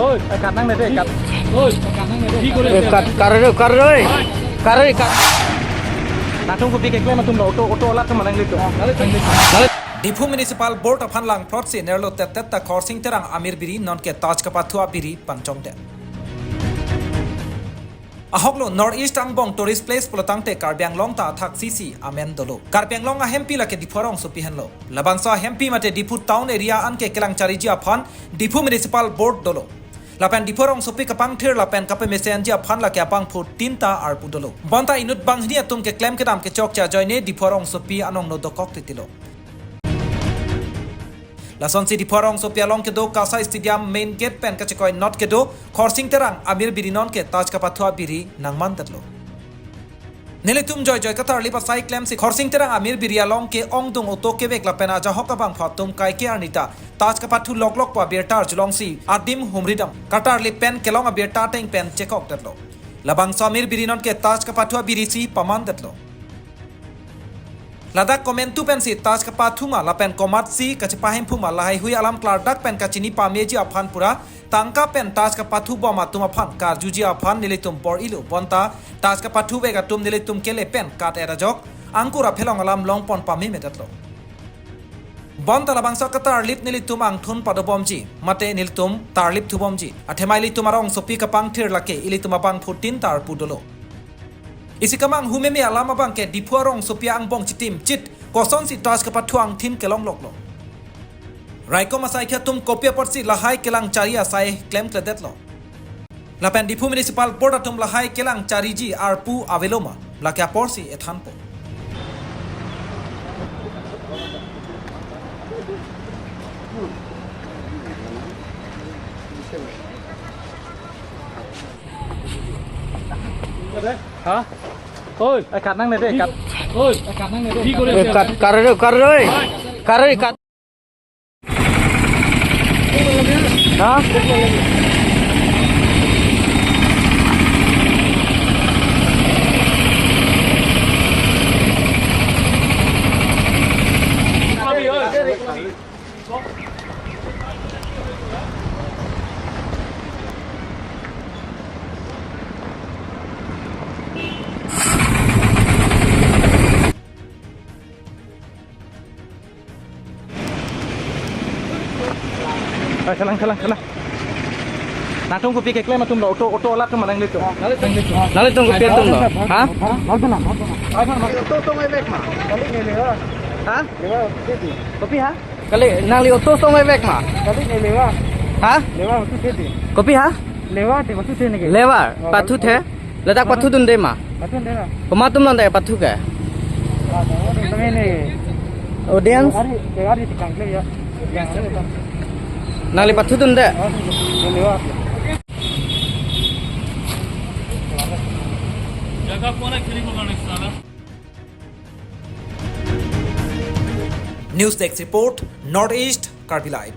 Ôi, cắt năng này đây, cắt. Ôi, cắt năng này đây. Đi Cắt rồi. Nah, tunggu pikir klaim atum auto lah teman yang itu. Diphu Municipal Board aphan langphlotsi nerlo tet Khorsing Terang amirbiri non ke kapathu abiri pinchongdet. Ahoklo Northeast Angbong Tourist Place polotangte Karbiang Long ta thak sisi amen dolo. Karbiang Long a hempi la ke diphorong supi henlo. Labangsa hempi mate Diphu Town area an ke kelang chariji aphan Diphu Municipal Board dolo. Lapen diphorong supi kapang thir lapen kape mesenji aphan la ke apang phut tinta arpu dolo. Bonta inut bang hnia tum ke claim kedam ke chok cha joine diphorong supi anong no dokok titilo. Lason si diphorong supi along ke do Kasa Stadium main gate pen kachekoi not ke do Khorsing Terang amirbiri non ke kapathu abiri nangman tatlo. Nelitum joy katar lipa sai claim si Khorsing Terang amirbiri along ke ongdung oto ke bek lapen aja hokabang phatum kai ke anita kapathu loklok pa bertar julong si adim humridam katar li pen kelong a berta teng pen chekok tatlo. Labang samir birinon ke kapathu abiri si paman tatlo. Ladak komentu pen si kapathu ma lapen komat si kachpahim phuma lahai hui alam klardak pen kachini pameji aphan pura tangka pen kapathu boma tum aphan kar juji aphan nilitum por ilu bonta kapathu bega tum nilitum kele pen kat era jok angkura phelong alam long pon pami metatlo. Bonta labang katar lip nilitum ang thun padobomji mate nilitum tar lip thubomji athemai litum arong sopi kapang thir lake ilitum abang phutin tar pudolo. Isi kamang humemi alam abang ke dipuarong sopia ang bong chitim chit koson si kapathu ang thin kelong loklo. Raiko masai kya tum kopya porsi lahai kelang chari asai claim kledet lo. Lapen Diphu Municipal Board atum lahai kelang chariji arpu aveloma lakya porsi ethanpo. Hả? Ôi, cắt năng này đây, cắt. Ôi, cắt năng này đây. Đi Cắt rồi. Hả? Kalang. Nah, tunggu pikir klaim atum auto lah teman yang itu. Nali tunggu pian tum lo. Hah? Auto tong ai bek ma. Kali ni lewa. Hah? Lewa kiti. Kopi ha? Kali nali auto tong mai bek ma. Kali ni lewa. Hah? Lewa tu kiti. Kopi ha? Lewa te tu te ni ke. Lewa pathu the. Ledak pathu dun de ma. Pathu de na. Koma tum non de pathu ke. Tame ni. Audience? Hari tikang le ya. Yang le. Nali pathu dun de. Lewa. जगह कौन है खेली को करने साला News Desk report Northeast Karbi Live.